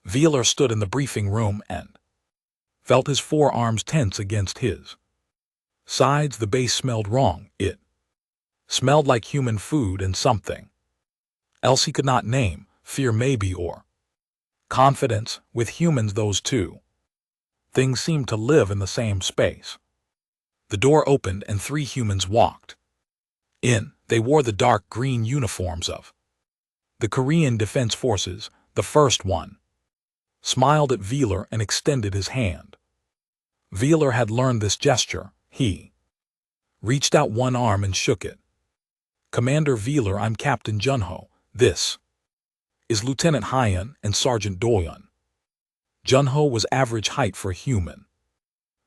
Wheeler stood in the briefing room and felt his forearms tense against his sides. The base smelled wrong. It smelled like human food and something else he could not name, fear maybe, or confidence. With humans, those two things seemed to live in the same space. The door opened and 3 humans walked in. They wore the dark green uniforms of the Korean Defense Forces. The first one smiled at Wheeler and extended his hand. Wheeler had learned this gesture. He reached out one arm and shook it. "Commander Wheeler, I'm Captain Junho. This is Lieutenant Hyun and Sergeant Doyeon." Junho was average height for a human,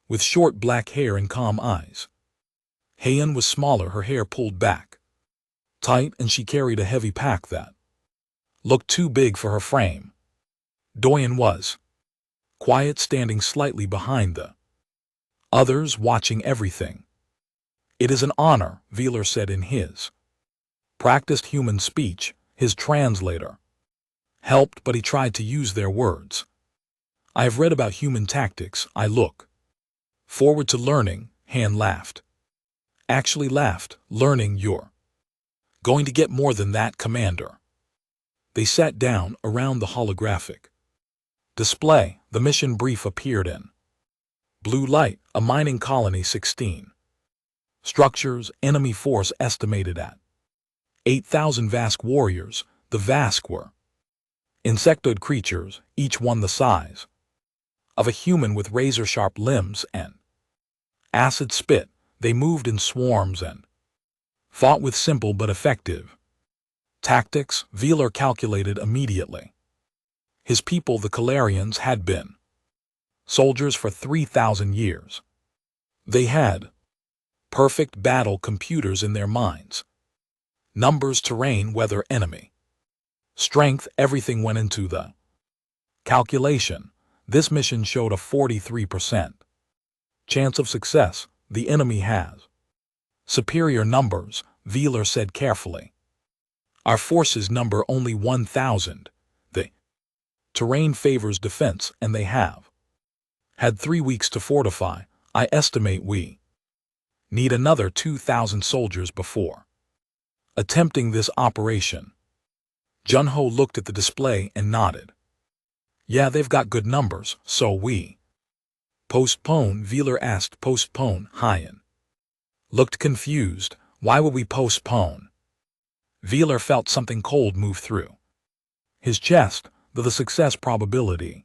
with short black hair and calm eyes. Hyun was smaller, her hair pulled back tight, and she carried a heavy pack that looked too big for her frame. Doyeon was quiet, standing slightly behind the others, watching everything. "It is an honor," Wheeler said in his practiced human speech. His translator helped, but he tried to use their words. "I have read about human tactics. I look forward to learning." Han laughed. Actually laughed. "Learning? You're going to get more than that, Commander." They sat down around the holographic display. The mission brief appeared in blue light. A mining colony, 16 structures, enemy force estimated at 8,000 Vask warriors. The Vask were insectoid creatures, each one the size of a human, with razor-sharp limbs and acid spit. They moved in swarms and fought with simple but effective tactics. Wheeler calculated immediately. His people, the Kalarians, had been soldiers for 3,000 years. They had perfect battle computers in their minds. Numbers, terrain, weather, enemy strength, everything went into the calculation. This mission showed a 43% chance of success. The enemy has superior numbers, Wheeler said carefully. Our forces number only 1,000. The terrain favors defense, and they have had 3 weeks to fortify. I estimate we need another 2,000 soldiers before attempting this operation. Junho looked at the display and nodded. "Yeah, they've got good numbers, so we postpone?" Wheeler asked. "Postpone?" Hyun looked confused. "Why would we postpone?" Wheeler felt something cold move through his chest. The success probability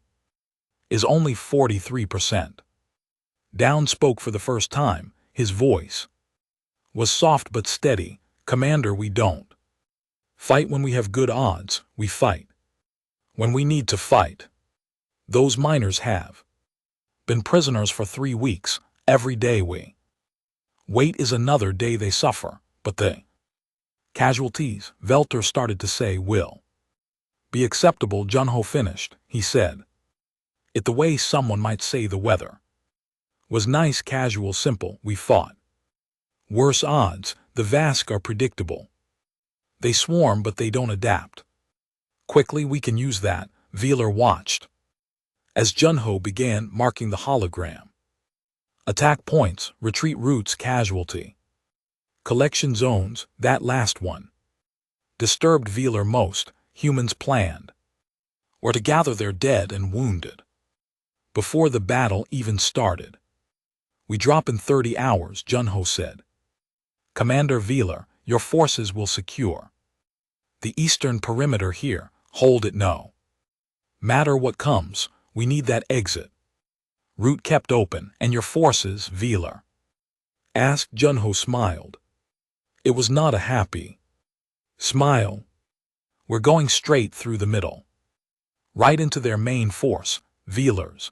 is only 43%. Down spoke for the first time. His voice was soft but steady. "Commander, we don't fight when we have good odds. We fight when we need to fight. Those miners have been prisoners for 3 weeks. Every day we wait is another day they suffer, but the casualties," Velter started to say, "will be acceptable." Junho finished. He said it the way someone might say the weather was nice, casual, simple. "We fought worse odds. The Vask are predictable. They swarm, but they don't adapt quickly. We can use that." Wheeler watched as Junho began marking the hologram. Attack points, retreat routes, casualty collection zones. That last one disturbed Wheeler most. Humans planned or to gather their dead and wounded before the battle even started. "We drop in 30 hours, Junho said. "Commander Wheeler, your forces will secure the eastern perimeter here. Hold it no matter what comes. We need that exit route kept open." "And your forces?" Wheeler asked. Junho smiled. It was not a happy smile. "We're going straight through the middle, right into their main force." Wheeler's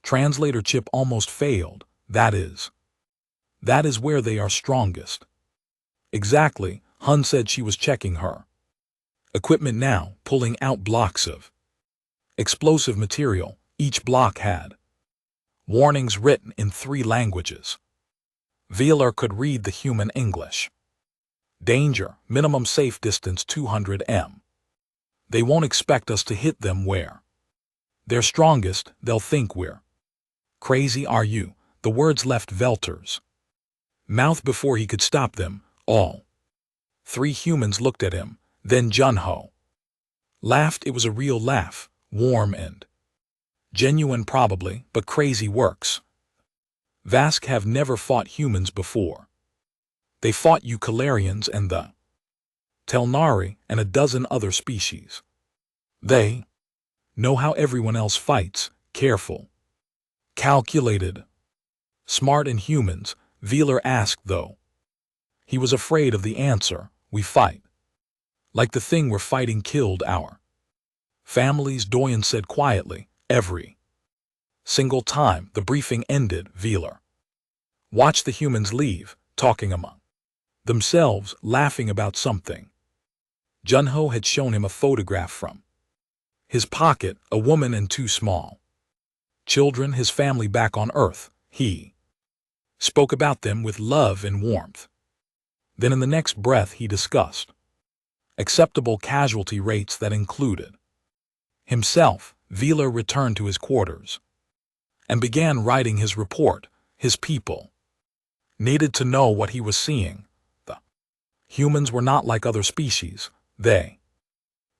translator chip almost failed. That is where they are strongest." "Exactly," Hun said. She was checking her equipment now, pulling out blocks of explosive material. Each block had warnings written in 3 languages. Wheeler could read the human English. "Danger, minimum safe distance 200 m. They won't expect us to hit them where They're strongest, they'll think we're crazy. Are you? The words left Velter's mouth before he could stop them. All three humans looked at him, then Junho laughed. It was a real laugh, warm and genuine probably, but crazy works. Vask have never fought humans before. They fought Eucalarians and the Telnari and a dozen other species. They know how everyone else fights, careful, calculated, smart. In humans, Veeler asked though. He was afraid of the answer. We fight like the thing we're fighting killed our families, Doyen said quietly. Every single time the briefing ended, Veeler watched the humans leave, talking among themselves, laughing about something. Junho had shown him a photograph from his pocket, a woman and two small children, his family back on Earth. He spoke about them with love and warmth. Then in the next breath he discussed acceptable casualty rates that included himself. Veeler returned to his quarters and began writing his report. His people needed to know what he was seeing. The humans were not like other species. They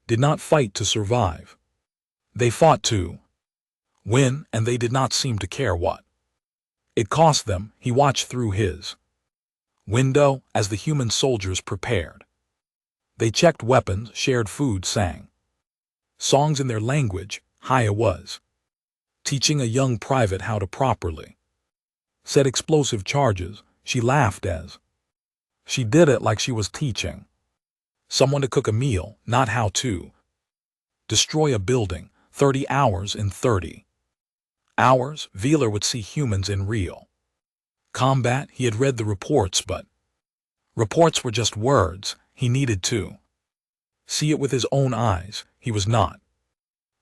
did not fight to survive. They fought to win, and they did not seem to care what it cost them. He watched through his window as the human soldiers prepared. They checked weapons, shared food, sang songs in their language. Haya was teaching a young private how to properly set explosive charges. She laughed as she did it, like she was teaching someone to cook a meal, not how to destroy a building. 30 hours. In 30 hours, Veeler would see humans in real combat. He had read the reports, but reports were just words. He needed to see it with his own eyes. He was not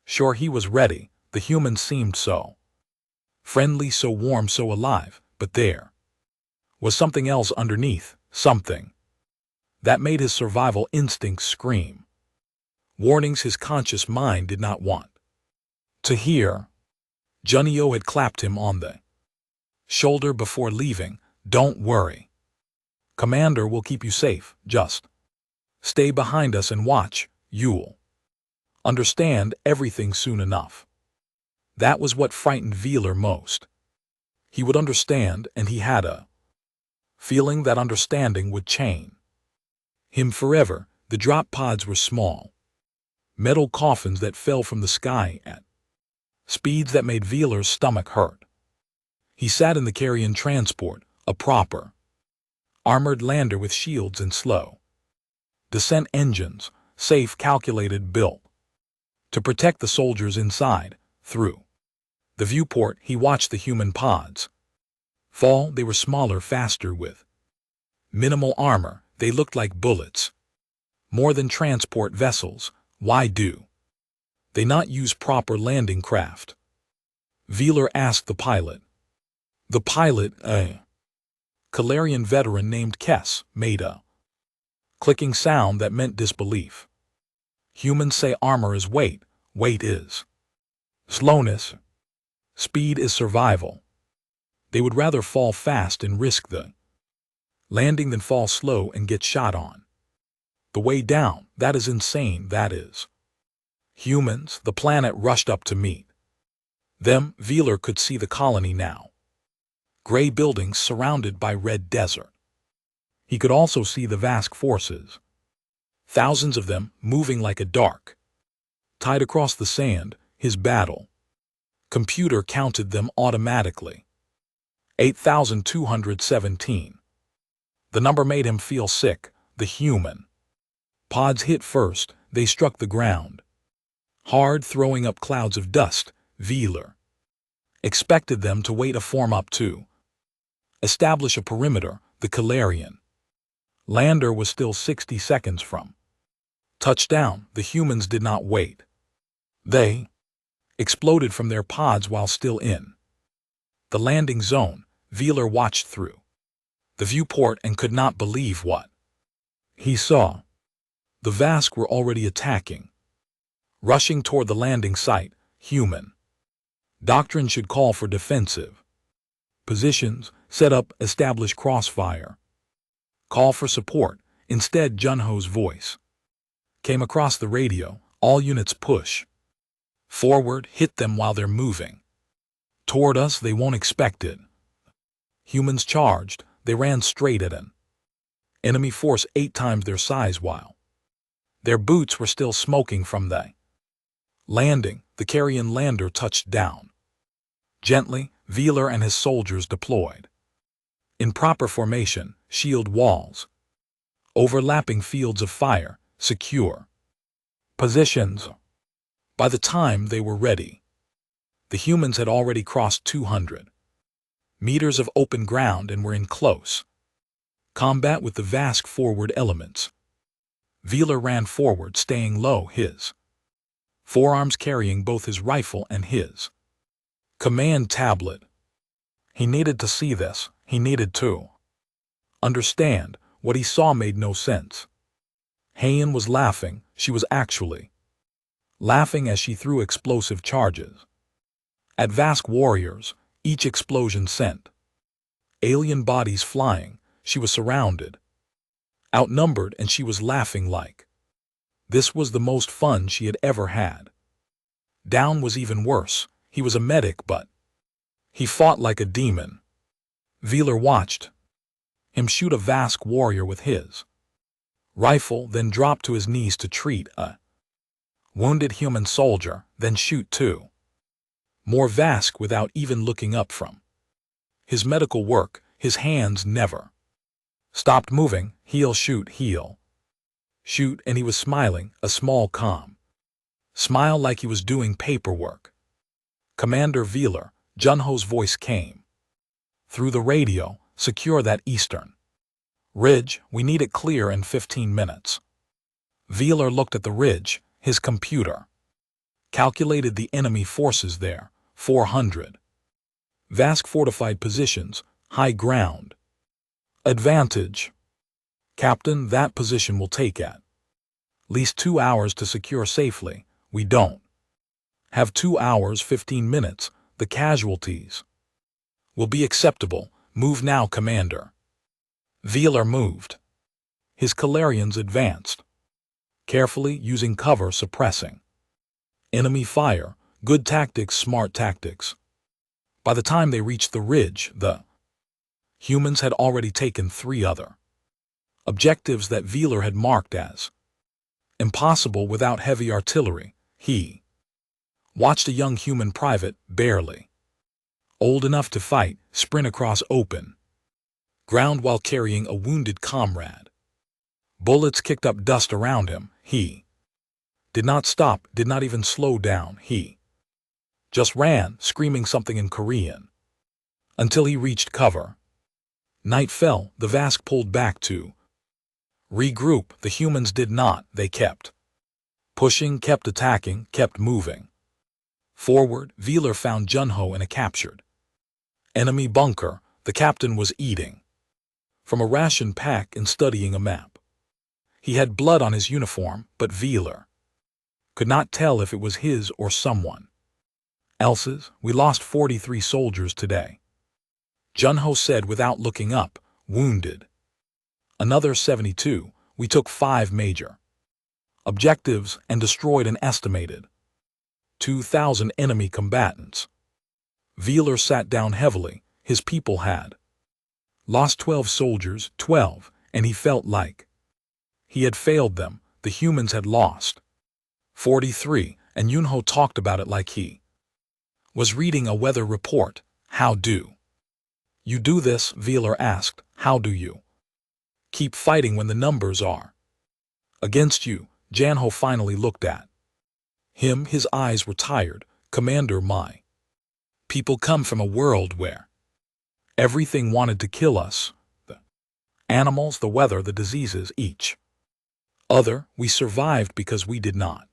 sure he was ready. The humans seemed so friendly, so warm, so alive, but there was something else underneath, something that made his survival instincts scream. Warnings his conscious mind did not want to hear. Junio had clapped him on the shoulder before leaving. Don't worry. Commander will keep you safe. Just stay behind us and watch. You'll understand everything soon enough. That was what frightened Veeler most. He would understand, and he had a feeling that understanding would chain him forever. The drop pods were small metal coffins that fell from the sky at speeds that made Veeler's stomach hurt. He sat in the carrion transport, a proper armored lander with shields and slow descent engines, safe, calculated, built to protect the soldiers inside. Through the viewport, he watched the human pods fall. They were smaller, faster, with minimal armor. They looked like bullets, more than transport vessels. Why do they not use proper landing craft? Veeler asked the pilot. The pilot, a Calarian veteran named Kess, made a clicking sound that meant disbelief. Humans say armor is weight, weight is slowness, speed is survival. They would rather fall fast and risk the landing than fall slow and get shot on the way down. That is insane. That is humans. The planet rushed up to meet them. Veeler could see the colony now. Gray buildings surrounded by red desert. He could also see the Vask forces, thousands of them moving like a dark tide across the sand. His battle computer counted them automatically. 8,217. The number made him feel sick. The human pods hit first. They struck the ground hard, throwing up clouds of dust. Veeler expected them to wait a form up to establish a perimeter. The Calarian lander was still 60 seconds from touchdown. The humans did not wait. They exploded from their pods while still in the landing zone. Veeler watched through the viewport and could not believe what he saw. The Vask were already attacking, rushing toward the landing site. Human. Doctrine should call for defensive. Positions, set up, establish crossfire. Call for support. Instead, Junho's voice came across the radio. All units push. Forward, hit them while they're moving. Toward us, they won't expect it. Humans charged. They ran straight at an enemy force 8 times their size while their boots were still smoking from the landing. The carrion lander touched down. Gently, Wheeler and his soldiers deployed. In proper formation, shield walls. Overlapping fields of fire, secure positions. By the time they were ready, the humans had already crossed 200 meters of open ground and were in close combat with the vast forward elements. Wheeler ran forward, staying low, his forearms carrying both his rifle and his command tablet. He needed to see this. He needed to understand. What he saw made no sense. Hayen was laughing. She was actually laughing as she threw explosive charges at Vask warriors. Each explosion sent alien bodies flying. She was surrounded, outnumbered, and she was laughing like this was the most fun she had ever had. Down was even worse. He was a medic, but he fought like a demon. Wheeler watched him shoot a Vask warrior with his rifle, then drop to his knees to treat a wounded human soldier, then shoot 2 more Vask without even looking up from his medical work. His hands never stopped moving. Heal, shoot, and he was smiling, a small, calm smile like he was doing paperwork. Commander Wheeler, Junho's voice came through the radio. Secure that eastern ridge. We need it clear in 15 minutes. Wheeler looked at the ridge. His computer calculated the enemy forces there. 400 Vask fortified positions, high ground advantage. Captain, that position will take at least 2 hours to secure safely. We don't have 2 hours, 15 minutes. The casualties will be acceptable. Move now, Commander. Wheeler moved. His Calarians advanced, carefully using cover, suppressing enemy fire. Good tactics, smart tactics. By the time they reached the ridge, the humans had already taken 3 other objectives that Wheeler had marked as impossible without heavy artillery. He watched a young human private, barely old enough to fight, sprint across open ground while carrying a wounded comrade. Bullets kicked up dust around him. He did not stop, did not even slow down. He just ran, screaming something in Korean, until he reached cover. Night fell. The Vask pulled back to regroup. The humans did not. They kept pushing, kept attacking, kept moving forward. Wheeler found Junho in a captured enemy bunker. The captain was eating from a ration pack and studying a map. He had blood on his uniform, but Wheeler could not tell if it was his or someone else's. We lost 43 soldiers today, Junho said without looking up. Wounded another 72. We took 5 major objectives and destroyed an estimated 2,000 enemy combatants. Wheeler sat down heavily. His people had lost 12 soldiers, 12, and he felt like he had failed them. The humans had lost 43, and Junho talked about it like he was reading a weather report. How do you do this? Wheeler asked. How do you keep fighting when the numbers are against you? Junho finally looked at him. His eyes were tired. Commander, my people come from a world where everything wanted to kill us. The animals, the weather, the diseases, each other. We survived because we did not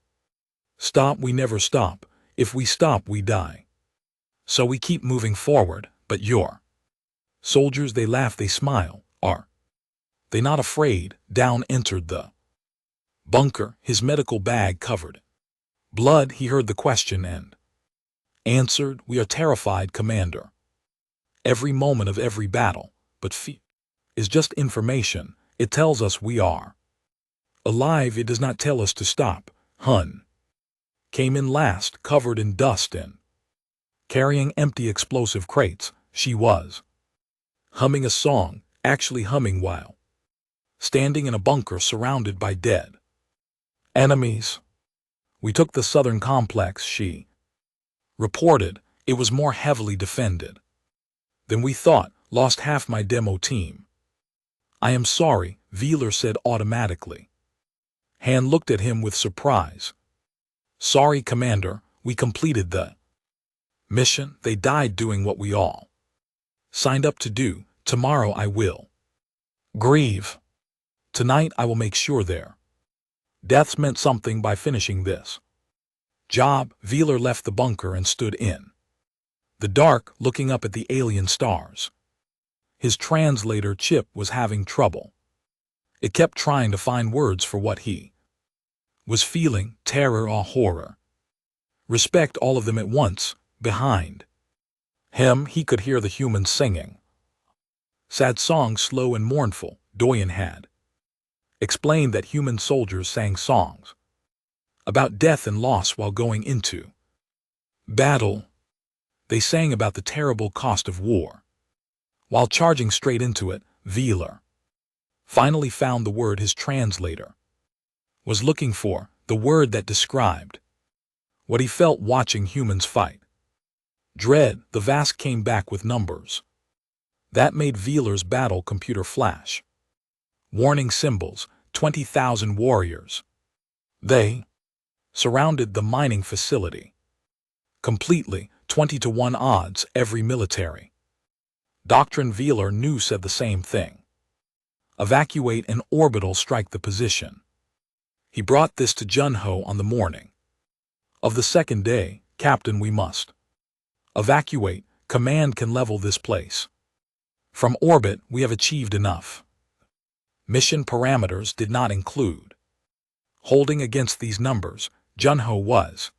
stop. We never stop. If we stop, we die. So we keep moving forward. But your soldiers, they laugh, they smile. Are they not afraid? Down entered the bunker, his medical bag covered blood. He heard the question and Answered, we are terrified, Commander. Every moment of every battle, but fear is just information. It tells us we are alive. It does not tell us to stop. Hun came in last, covered in dust and carrying empty explosive crates. She was humming a song, actually humming while standing in a bunker surrounded by dead enemies. We took the southern complex, she reported. It was more heavily defended than we thought. Lost half my demo team. I am sorry, Veeler said automatically. Han looked at him with surprise. Sorry, Commander, we completed the mission. They died doing what we all signed up to do. Tomorrow I will grieve. Tonight I will make sure their deaths meant something by finishing this job. Veeler left the bunker and stood in the dark, looking up at the alien stars. His translator chip was having trouble. It kept trying to find words for what he was feeling: terror or horror. Respect, all of them at once. Behind him, he could hear the humans singing sad songs, slow and mournful. Doyen had explained that human soldiers sang songs about death and loss while going into battle. They sang about the terrible cost of war. While charging straight into it, Veeler finally found the word his translator was looking for, the word that described what he felt watching humans fight. Dread. The Vask came back with numbers that made Veeler's battle computer flash. Warning symbols: 20,000 warriors. They surrounded the mining facility completely. 20-1 odds. Every military doctrine Veeler knew said the same thing. Evacuate and orbital strike the position. He brought this to Junho on the morning of the second day. Captain, we must evacuate. Command can level this place. From orbit, we have achieved enough. Mission parameters did not include holding against these numbers. Junho was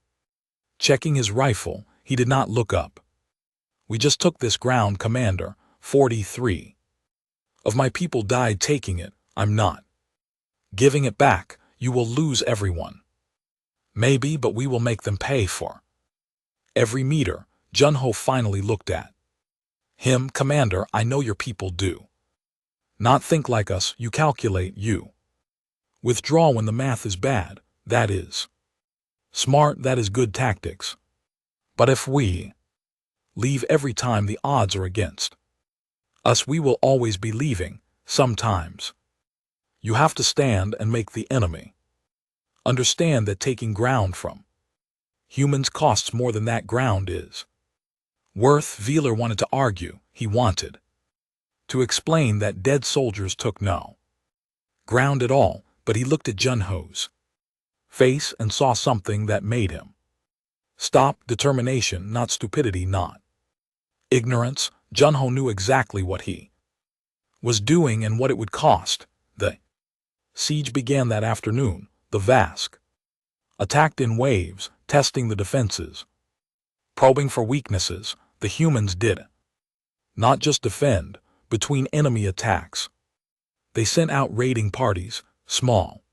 checking his rifle. He did not look up. We just took this ground, Commander. 43 of my people died taking it. I'm not giving it back. You will lose everyone. Maybe, but we will make them pay for every meter. Junho finally looked at him. Commander, I know your people do not think like us. You calculate, you withdraw when the math is bad. That is smart. That is good tactics. But if we leave every time the odds are against us, we will always be leaving. Sometimes you have to stand and make the enemy understand that taking ground from humans costs more than that ground is worth. Veeler wanted to argue. He wanted to explain that dead soldiers took no ground at all, but he looked at Junho's face and saw something that made him stop. Determination, not stupidity, not ignorance. Junho knew exactly what he was doing and what it would cost. The siege began that afternoon. The Vask attacked in waves, testing the defenses, probing for weaknesses. The humans did not just defend between enemy attacks. They sent out raiding parties. Small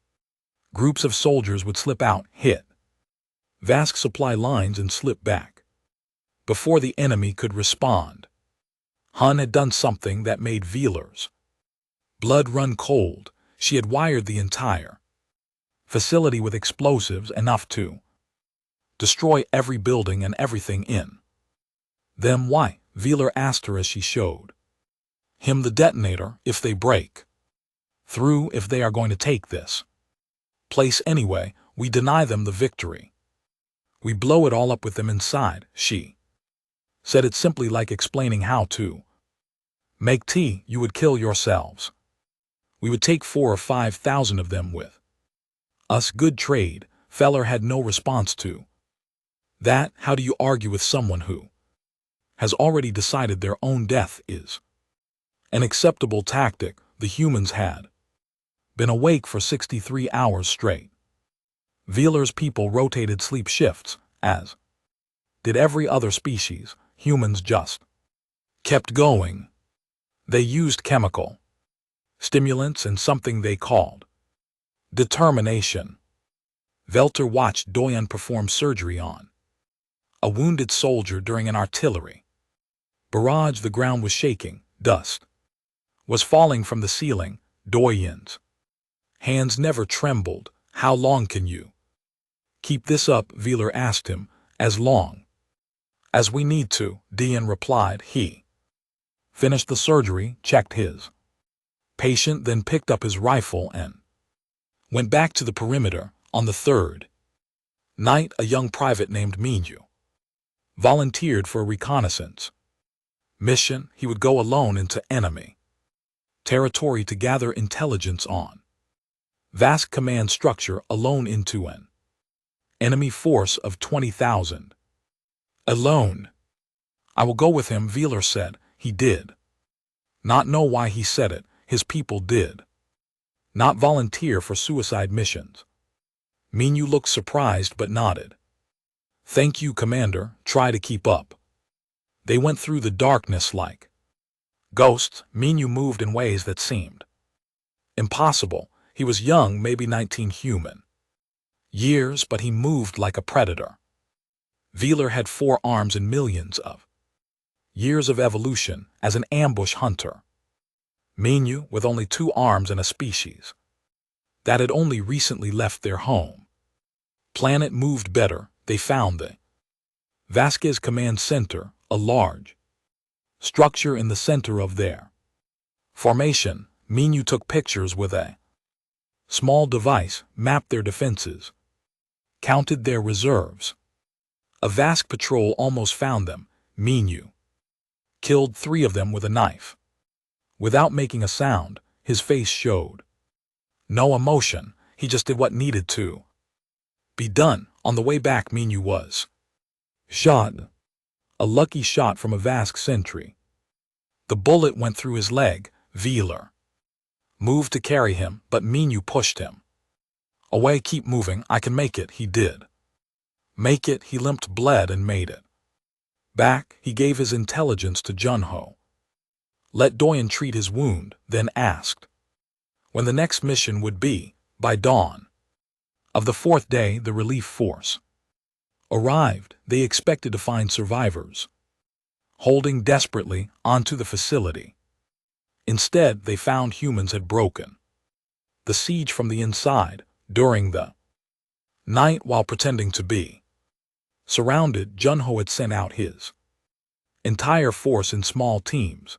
groups of soldiers would slip out, hit Vask supply lines and slip back before the enemy could respond. Hun had done something that made Veeler's blood run cold. She had wired the entire facility with explosives enough to destroy every building and everything in them. Why? Veeler asked her as she showed him the detonator. If they break through, if they are going to take this place anyway, we deny them the victory. We blow it all up with them inside. She said it simply, like explaining how to make tea. You would kill yourselves. We would take 4,000 or 5,000 of them with us. Good trade. Feller had no response to that. How do you argue with someone who has already decided their own death is an acceptable tactic? The humans had been awake for 63 hours straight. Veeler's people rotated sleep shifts as did every other species. Humans just kept going. They used chemical stimulants and something they called determination. Velter watched Doyen perform surgery on a wounded soldier during an artillery barrage. The ground was shaking, dust was falling from the ceiling. Doyen's hands never trembled. How long can you keep this up? Veeler asked him. As long as we need to, Doyen replied. He finished the surgery, checked his patient, then picked up his rifle and went back to the perimeter. On the third night, a young private named Minyu volunteered for a reconnaissance mission. He would go alone into enemy territory to gather intelligence on vast command structure, alone into an enemy force of 20,000. Alone. I will go with him, Veeler said. He did not know why he said it. His people did not volunteer for suicide missions. Minyu looked surprised but nodded. Thank you, Commander. Try to keep up. They went through the darkness like ghosts. Minyu moved in ways that seemed impossible. He was young, maybe 19 human years, but he moved like a predator. Veeler had 4 arms and millions of years of evolution as an ambush hunter. Minyu, with only 2 arms and a species that had only recently left their home planet, moved better. They found the Vasquez Command Center, a large structure in the center of their formation. Minyu took pictures with a small device, mapped their defenses, counted their reserves. A Vasque patrol almost found them. Minyu killed 3 of them with a knife. Without making a sound, his face showed no emotion. He just did what needed to be done. On the way back, Minyu was shot. A lucky shot from a Vasque sentry. The bullet went through his leg. Veeler moved to carry him, but Minyu pushed him away. Keep moving, I can make it. He did make it. He limped, bled, and made it back. He gave his intelligence to Junho, let Doyen treat his wound, then asked when the next mission would be. By dawn of the 4th day, the relief force arrived. They expected to find survivors holding desperately onto the facility. Instead, they found humans had broken the siege from the inside. During the night, while pretending to be surrounded, Junho had sent out his entire force in small teams.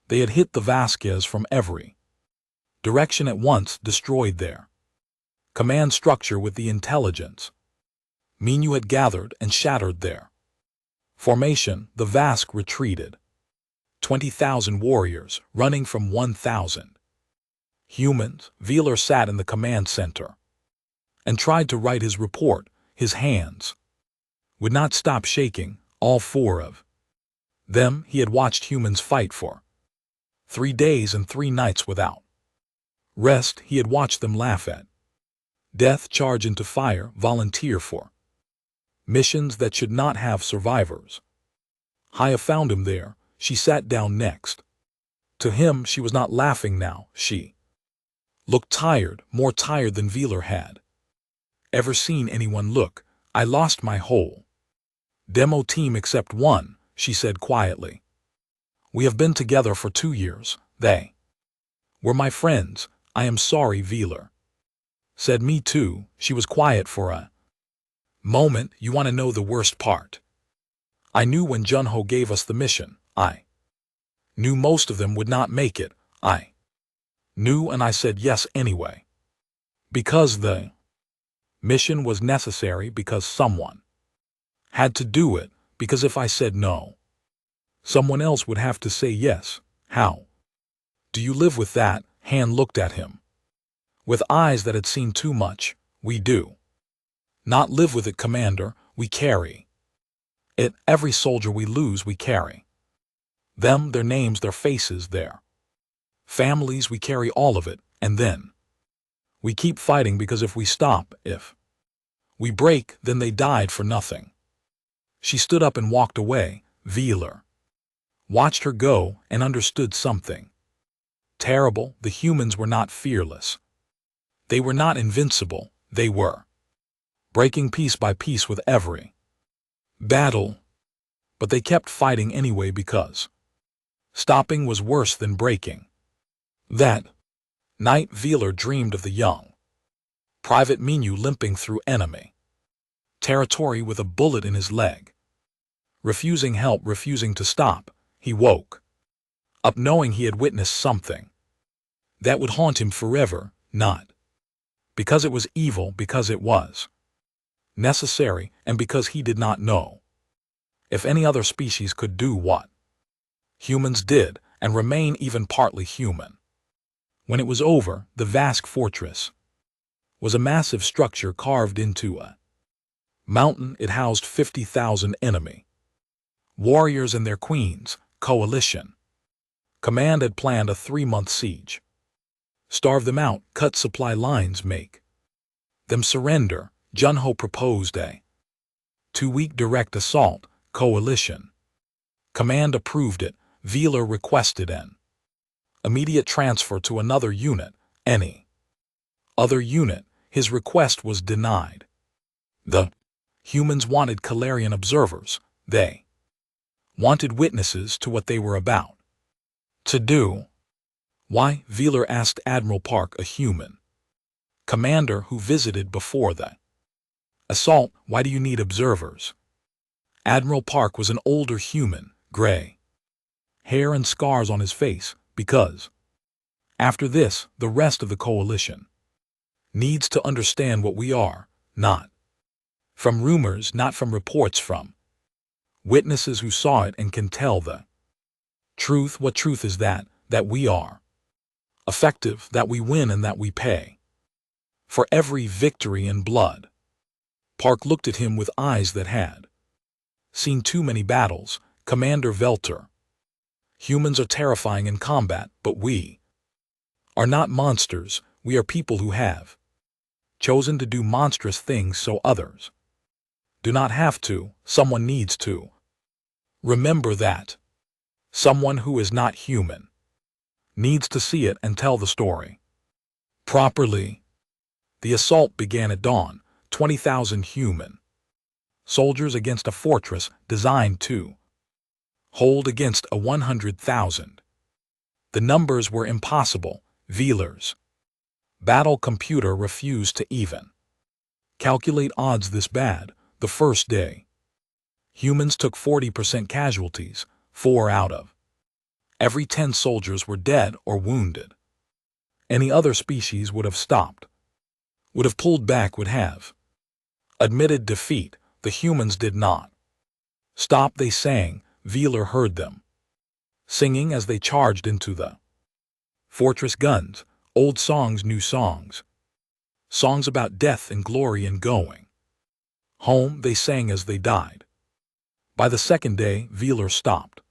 They had hit the Vasquez from every direction at once, destroyed their command structure with the intelligence Minyu had gathered, and shattered their formation. The Vasque retreated. 20,000 warriors running from 1,000 humans. Veeler sat in the command center and tried to write his report. His hands would not stop shaking. All 4 of them he had watched humans fight for 3 days and 3 nights without rest. He had watched them laugh at death, charge into fire, volunteer for missions that should not have survivors. Haya found him there. She sat down next to him. She was not laughing now. She looked tired, more tired than Veeler had ever seen anyone look. I lost my whole demo team except one, she said quietly. We have been together for 2 years. They were my friends. I am sorry, Veeler said. Me too. She was quiet for a moment. You want to know the worst part? I knew when Junho gave us the mission. I knew most of them would not make it. I knew, and I said yes anyway. Because the mission was necessary, because someone had to do it, because if I said no, someone else would have to say yes. How do you live with that? Han looked at him with eyes that had seen too much. We do not live with it, Commander. We carry it. Every soldier we lose, we carry them, their names, their faces, their families. We carry all of it, and then we keep fighting, because if we stop, if we break, then they died for nothing. She stood up and walked away. Veeler watched her go and understood something terrible. The humans were not fearless. They were not invincible. They were breaking piece by piece with every battle. But they kept fighting anyway because stopping was worse than breaking. That night Veeler dreamed of the young Private Minu limping through enemy territory with a bullet in his leg. Refusing help, refusing to stop, he woke up knowing he had witnessed something that would haunt him forever, not because it was evil, because it was necessary, and because he did not know if any other species could do what humans did and remain even partly human. When it was over, the vast fortress was a massive structure carved into a mountain. It housed 50,000 enemy warriors and their queens. Coalition Command had planned a 3-month siege. Starve them out, cut supply lines, make them surrender. Junho proposed a 2-week direct assault. Coalition Command approved it. Veeler requested an immediate transfer to another unit, any other unit. His request was denied. The humans wanted Calarian observers. They wanted witnesses to what they were about to do. Why? Veeler asked Admiral Park, a human commander who visited before the assault. Why do you need observers? Admiral Park was an older human, gray hair and scars on his face. Because after this, the rest of the coalition needs to understand what we are, not from rumors, not from reports, from witnesses who saw it and can tell the truth. What truth is that? That we are effective, that we win, and that we pay for every victory in blood. Park looked at him with eyes that had seen too many battles. Commander Velter, humans are terrifying in combat, but we are not monsters. We are people who have chosen to do monstrous things so others do not have to. Someone needs to remember that. Someone who is not human needs to see it and tell the story properly. The assault began at dawn. 20,000 human soldiers against a fortress designed to hold against a 100,000. The numbers were impossible. Veeler's battle computer refused to even calculate odds this bad. The first day, humans took 40% casualties. 4 out of every 10 soldiers were dead or wounded. Any other species would have stopped, would have pulled back, would have admitted defeat. The humans did not stop. They sang. Veeler heard them singing as they charged into the fortress. Guns, old songs, new songs, songs about death and glory and going home. They sang as they died. By the second day, Veeler stopped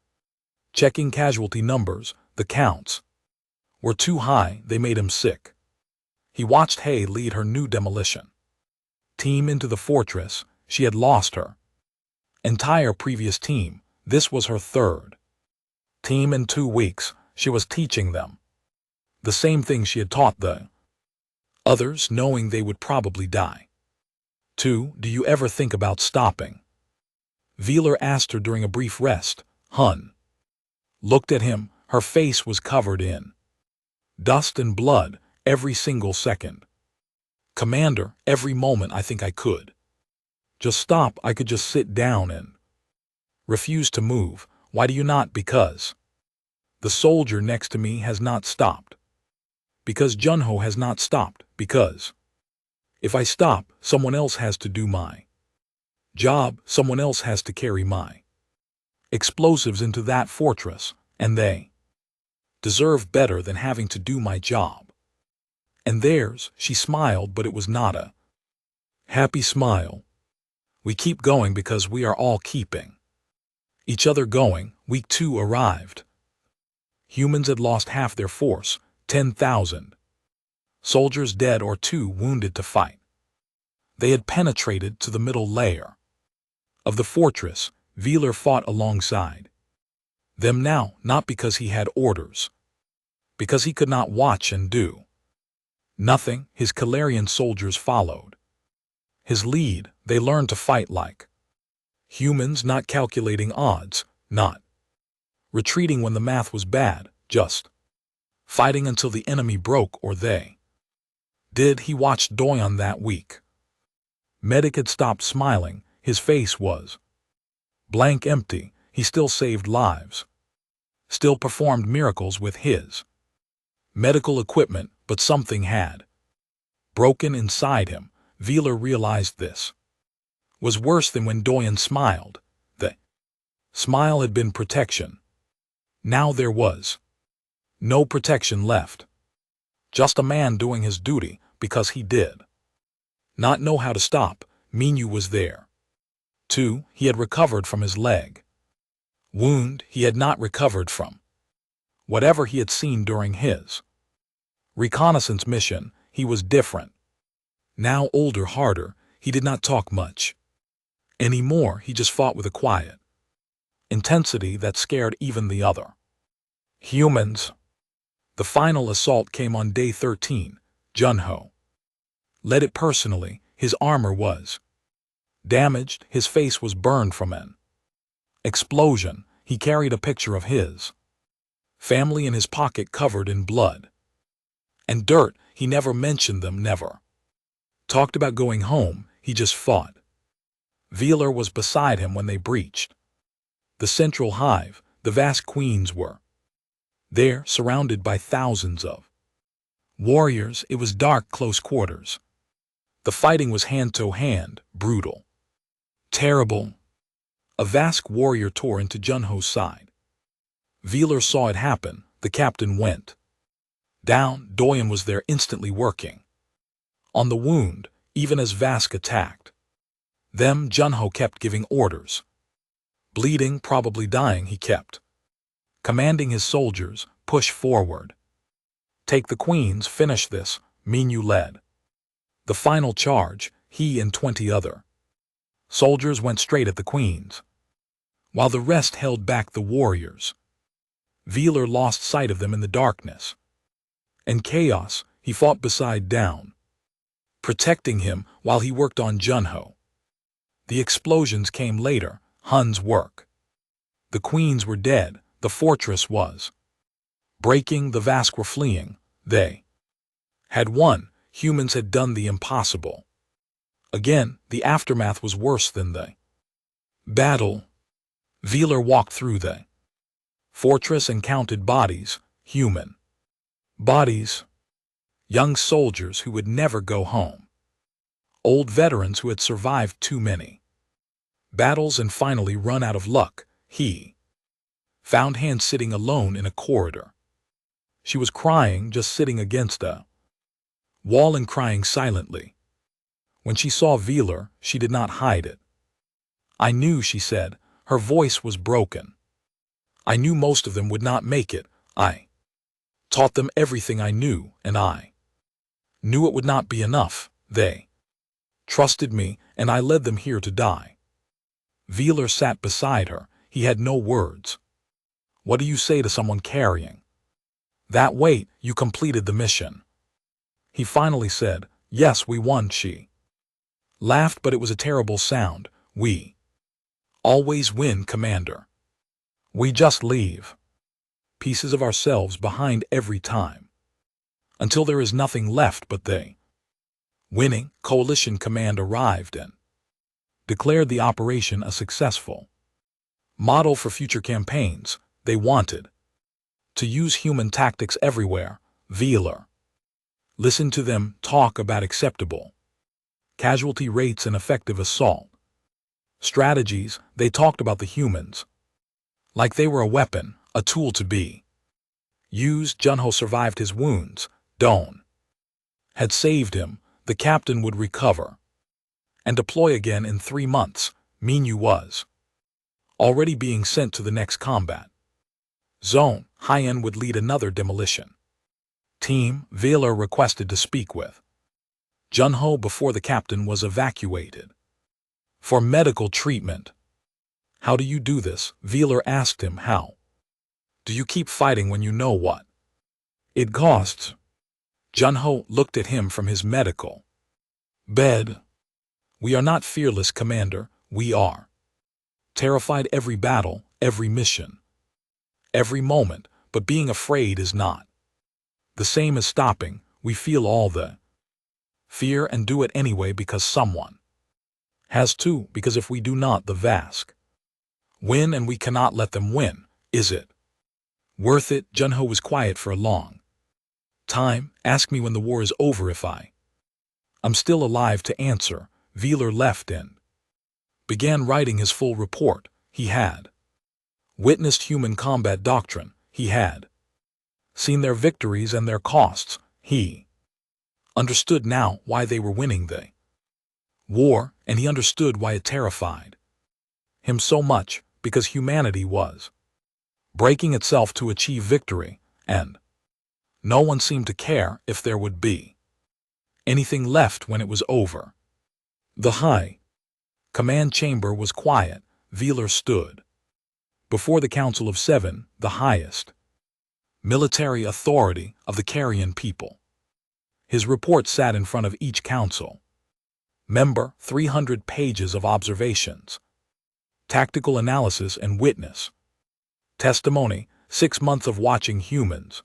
checking casualty numbers. The counts were too high. They made him sick. He watched Hay lead her new demolition team into the fortress. She had lost her entire previous team. This was her third team in 2 weeks. She was teaching them the same thing she had taught the others, knowing they would probably die. 2. Do you ever think about stopping? Veeler asked her during a brief rest. Hun looked at him. Her face was covered in dust and blood. Every single second. Commander, every moment I think I could just stop. I could just sit down and refuse to move. Why do you not? Because the soldier next to me has not stopped. Because Junho has not stopped. Because if I stop, someone else has to do my job. Someone else has to carry my explosives into that fortress, and they deserve better than having to do my job. And theirs. She smiled, but it was not a happy smile. We keep going because we are all keeping each other going. Week 2 arrived. Humans had lost half their force, 10,000 soldiers dead or 2 wounded to fight. They had penetrated to the middle layer of the fortress, Wheeler fought alongside them now, not because he had orders, because he could not watch and do nothing. His Calarian soldiers followed his lead. They learned to fight like humans, not calculating odds, not retreating when the math was bad, just fighting until the enemy broke or they did. He watched Doyon that week. Medic had stopped smiling. His face was blank, empty. He still saved lives, still performed miracles with his medical equipment, but something had broken inside him. Wheeler realized this was worse than when Doyon smiled. The smile had been protection. Now there was no protection left. Just a man doing his duty because he did not know how to stop. Minyu was there, too. He had recovered from his leg wound. He had not recovered from whatever he had seen during his reconnaissance mission. He was different. Now older, harder. He did not talk much anymore. He just fought with a quiet intensity that scared even the other humans. The final assault came on day 13. Junho led it personally. His armor was damaged. His face was burned from an explosion. He carried a picture of his family in his pocket, covered in blood and dirt. He never mentioned them, never talked about going home. He just fought. Wheeler was beside him when they breached the central hive. The vast queens were there, surrounded by thousands of warriors. It was dark, close quarters. The fighting was hand-to-hand, brutal, terrible. A vast warrior tore into Junho's side. Wheeler saw it happen. The captain went down. Doyon was there, instantly working on the wound, even as Vask attacked them. Junho kept giving orders. Bleeding, probably dying, he kept commanding his soldiers, push forward. Take the queens, finish this. Minyu led the final charge. He and 20 other soldiers went straight at the queens, while the rest held back the warriors. Wheeler lost sight of them in the darkness and chaos. He fought beside Down, protecting him while he worked on Junho. The explosions came later. Hun's work. The queens were dead. The fortress was breaking. The Vask were fleeing. They had won. Humans had done the impossible. Again, the aftermath was worse than the battle. Wheeler walked through the fortress and counted bodies, human bodies, young soldiers who would never go home, old veterans who had survived too many battles and finally run out of luck. He found Han sitting alone in a corridor. She was crying, just sitting against a wall and crying silently. When she saw Wheeler, she did not hide it. "I knew," she said. Her voice was broken. "I knew most of them would not make it. I taught them everything I knew, and I knew it would not be enough. They trusted me, and I led them here to die." Wheeler sat beside her. He had no words. What do you say to someone carrying that weight? You completed the mission. He finally said, "Yes, we won." She laughed, but it was a terrible sound. "We always win, Commander. We just leave pieces of ourselves behind every time, until there is nothing left but they." Winning. Coalition Command arrived and declared the operation a successful model for future campaigns. They wanted to use human tactics everywhere. Wheeler listened to them talk about acceptable casualty rates and effective assault strategies. They talked about the humans like they were a weapon, a tool to be used. Junho survived his wounds. Doan had saved him. The captain would recover and deploy again in 3 months. Minyu was already being sent to the next combat zone. Hien would lead another demolition team. Wheeler requested to speak with Junho before the captain was evacuated. For medical treatment. How do you do this? Veeler asked him. How do you keep fighting when you know what it costs? Junho looked at him from his medical bed. We are not fearless, Commander. We are terrified every battle, every mission, every moment, but being afraid is not the same as stopping. We feel all the fear and do it anyway because someone has to, because if we do not, the Vask win and we cannot let them win. Is it worth it? Junho was quiet for a long time. Ask me when the war is over if I'm still alive to answer. Veeler left and began writing his full report. He had witnessed human combat doctrine. He had seen their victories and their costs. He understood now why they were winning the war, and he understood why it terrified him so much, because humanity was breaking itself to achieve victory, and no one seemed to care if there would be anything left when it was over. The high command chamber was quiet. Veeler stood before the Council of Seven, the highest military authority of the Carrion people. His report sat in front of each council member, 300 pages of observations, tactical analysis and witness testimony, 6 months of watching humans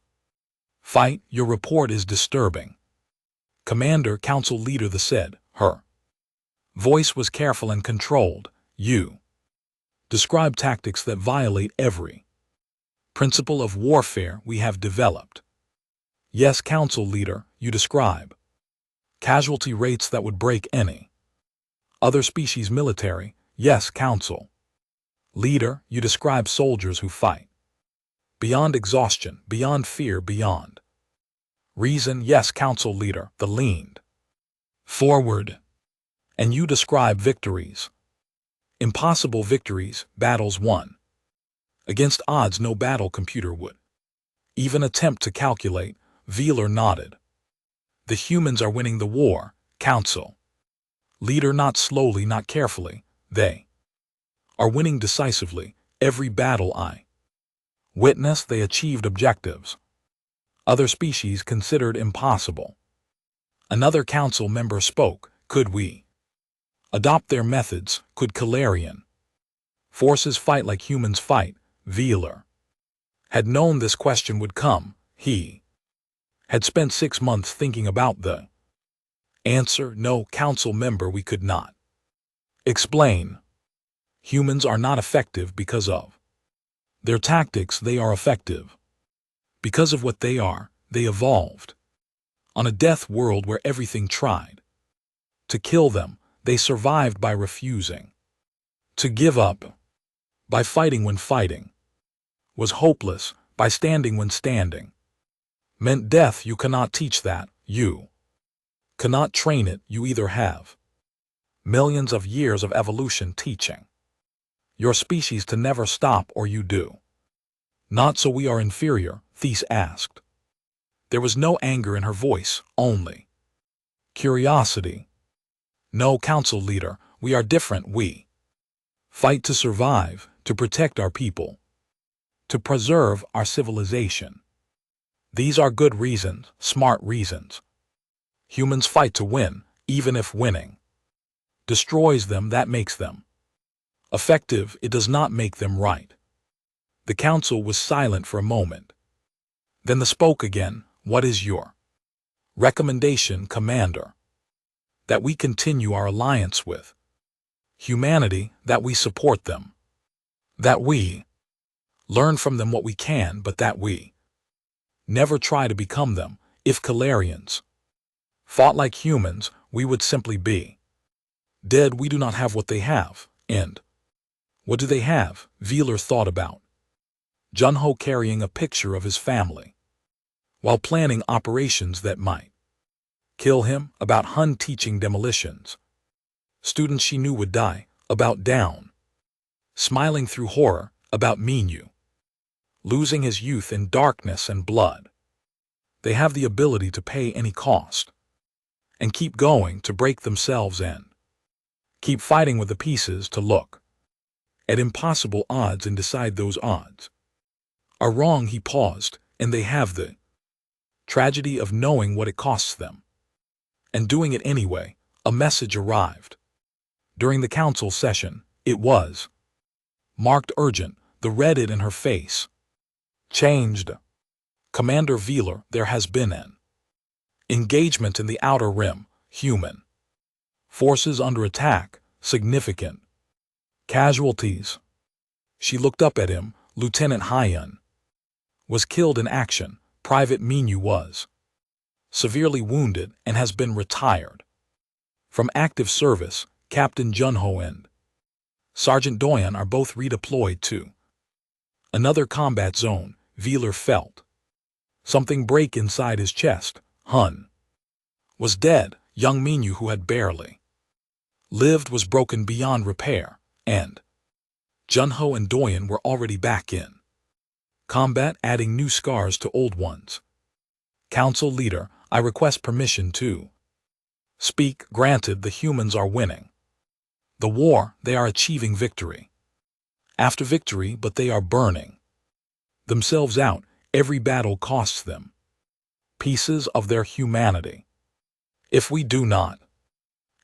fight. Your report is disturbing, Commander. Council leader said. Her voice was careful and controlled. You describe tactics that violate every principle of warfare we have developed. Yes, Council leader, you describe casualty rates that would break any other species military. Yes, Council leader, you describe soldiers who fight beyond exhaustion, beyond fear, beyond reason. Yes, Council leader, the leaned forward. And you describe victories, impossible victories, battles won against odds no battle computer would even attempt to calculate. Veeler nodded. The humans are winning the war, Council leader. Not slowly, not carefully. They are winning decisively. Every battle I witnessed, they achieved objectives other species considered impossible. Another council member spoke. Could we adopt their methods? Could Calarian forces fight like humans fight? Veeler had known this question would come. He had spent 6 months thinking about the answer. No, council member, we could not explain. Humans are not effective because of their tactics. They are effective because of what they are. They evolved on a death world where everything tried to kill them. They survived by refusing to give up, by fighting when fighting was hopeless, by standing when standing meant death. You cannot teach that. You cannot train it. You either have millions of years of evolution teaching your species to never stop, or you do not. So we are inferior? Thais asked. There was no anger in her voice, only curiosity. No, council leader, we are different. We fight to survive, to protect our people, to preserve our civilization. These are good reasons, smart reasons. Humans fight to win, even if winning destroys them. That makes them effective. It does not make them right. The council was silent for a moment. Then they spoke again. What is your recommendation, Commander? That we continue our alliance with humanity, that we support them, that we learn from them what we can, but that we never try to become them. If Calarians fought like humans, we would simply be dead. We do not have what they have. And what do they have? Veeler thought about Junho carrying a picture of his family while planning operations that might kill him, about Hun teaching demolitions students she knew would die, about Down smiling through horror, about Minyu losing his youth in darkness and blood. They have the ability to pay any cost and keep going, to break themselves in Keep fighting with the pieces to look at impossible odds and decide those odds are wrong. He paused, and they have the tragedy of knowing what it costs them and doing it anyway. A message arrived. During the council session, it was marked urgent. The Reddit in her face changed. Commander Veeler, there has been an engagement in the Outer Rim. Human forces under attack. Significant casualties. She looked up at him. Lieutenant Hyun was killed in action. Private Minyu was severely wounded and has been retired from active service. Captain Junho and Sergeant Doyen are both redeployed to another combat zone. Veeler felt something break inside his chest. Hun was dead. Young Minyu, who had barely lived, was broken beyond repair, and Junho and Doyen were already back in combat, adding new scars to old ones. Council leader, I request permission to speak. Granted. The humans are winning the war. They are achieving victory after victory, but they are burning themselves out. Every battle costs them pieces of their humanity. If we do not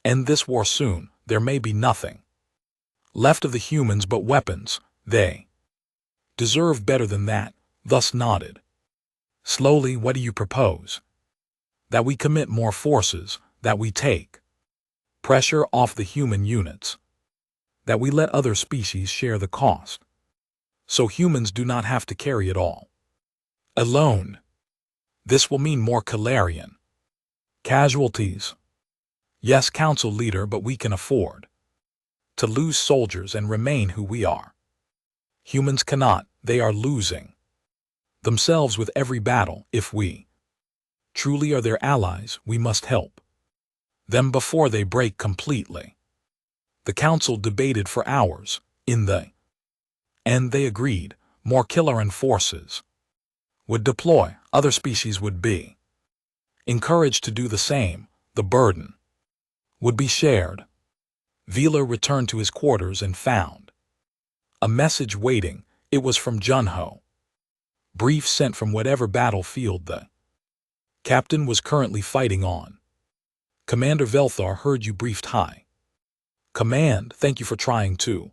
end this war soon, there may be nothing left of the humans but weapons. They deserve better than that. Thus nodded slowly. What do you propose? That we commit more forces, that we take pressure off the human units, that we let other species share the cost, so humans do not have to carry it all alone. This will mean more Calarian casualties. Yes, council leader, but we can afford to lose soldiers and remain who we are. Humans cannot. They are losing themselves with every battle. If we truly are their allies, we must help them before they break completely. The council debated for hours. In the end, they agreed. More Killaran forces would deploy. Other species would be encouraged to do the same. The burden would be shared. Veeler returned to his quarters and found a message waiting. It was from Junho. Brief sent from whatever battlefield the captain was currently fighting on. Commander Velthar heard you briefed. High Command, thank you for trying to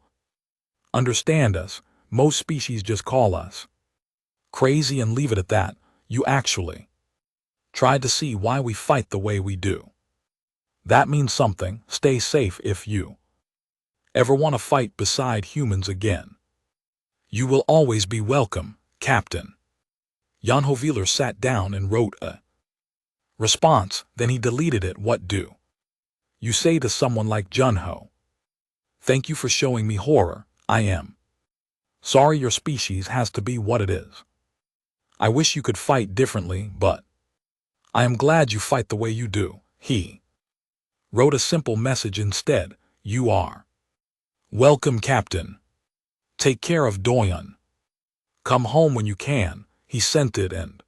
understand us. Most species just call us crazy and leave it at that. You actually tried to see why we fight the way we do. That means something. Stay safe. If you ever want to fight beside humans again, you will always be welcome, Captain. Junho. Veeler sat down and wrote a response. Then he deleted it. What do you say to someone like Junho? Thank you for showing me horror. I am sorry your species has to be what it is. I wish you could fight differently, but I am glad you fight the way you do. He wrote a simple message instead. You are welcome, Captain. Take care of Doyen. Come home when you can. He sent it and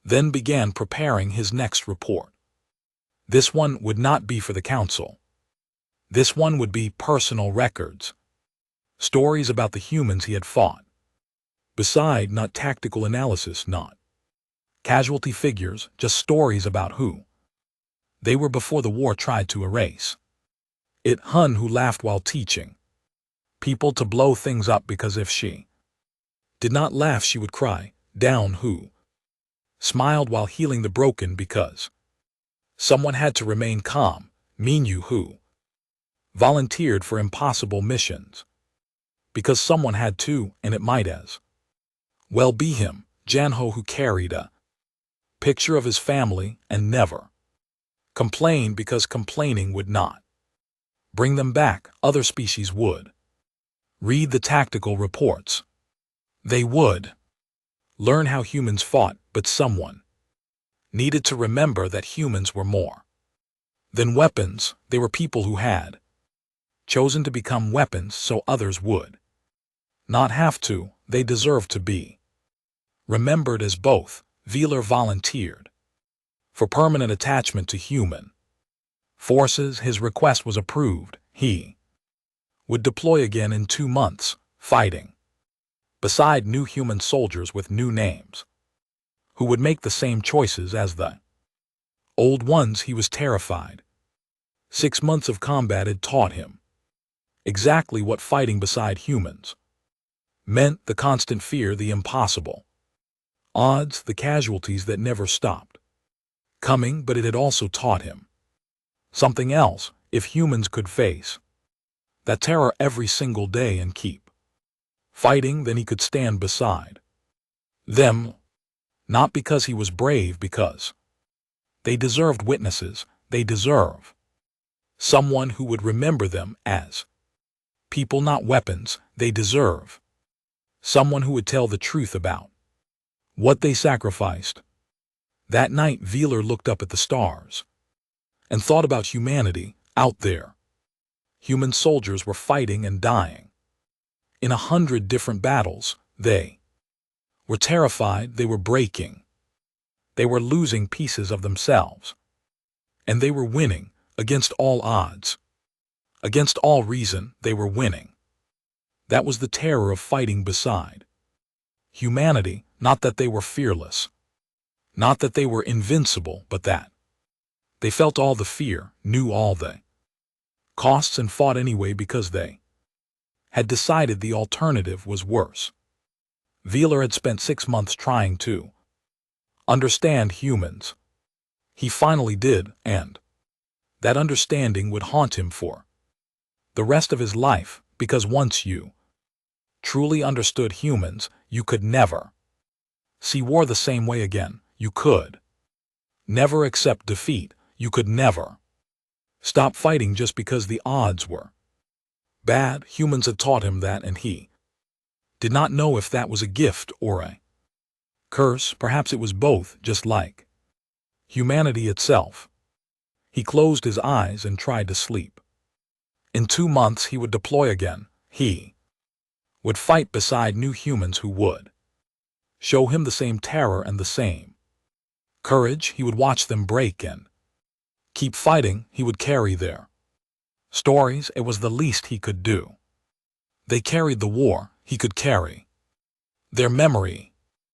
then began preparing his next report. This one would not be for the council. This one would be personal records. Stories about the humans he had fought. Beside, not tactical analysis, not casualty figures, just stories about who they were before the war tried to erase it. Hun, who laughed while teaching people to blow things up because if she did not laugh she would cry. Down, who smiled while healing the broken because someone had to remain calm. Minyu, who volunteered for impossible missions because someone had to, and it might as well be him. Janho, who carried a picture of his family and never complained because complaining would not bring them back. Other species would read the tactical reports. They would learn how humans fought, but someone needed to remember that humans were more than weapons. They were people who had chosen to become weapons so others would not have to. They deserved to be remembered as both. Veeler volunteered for permanent attachment to human forces. His request was approved. he would deploy again in 2 months, fighting beside new human soldiers with new names, who would make the same choices as the old ones. He was terrified. 6 months of combat had taught him exactly what fighting beside humans meant: the constant fear, the impossible odds, the casualties that never stopped coming. But it had also taught him something else. If humans could face that terror every single day and keep fighting, then he could stand beside them, not because he was brave, because they deserved witnesses. They deserve someone who would remember them as people, not weapons. They deserve someone who would tell the truth about what they sacrificed. That night, Wheeler looked up at the stars and thought about humanity out there. Human soldiers were fighting and dying in 100 different battles. They were terrified. They were breaking. They were losing pieces of themselves. And they were winning against all odds. Against all reason, they were winning. That was the terror of fighting beside humanity. Not that they were fearless, not that they were invincible, but that they felt all the fear, knew all the costs, and fought anyway because they had decided the alternative was worse. Wheeler had spent 6 months trying to understand humans. He finally did, and that understanding would haunt him for the rest of his life, because once you truly understood humans, you could never see war the same way again. You could never accept defeat. You could never stop fighting just because the odds were bad. Humans had taught him that, and he did not know if that was a gift or a curse. Perhaps it was both, just like humanity itself. He closed his eyes and tried to sleep. In 2 months he would deploy again. He would fight beside new humans who would show him the same terror and the same courage. He would watch them break and keep fighting. He would carry their stories. It was the least he could do. They carried the war. He could carry their memory.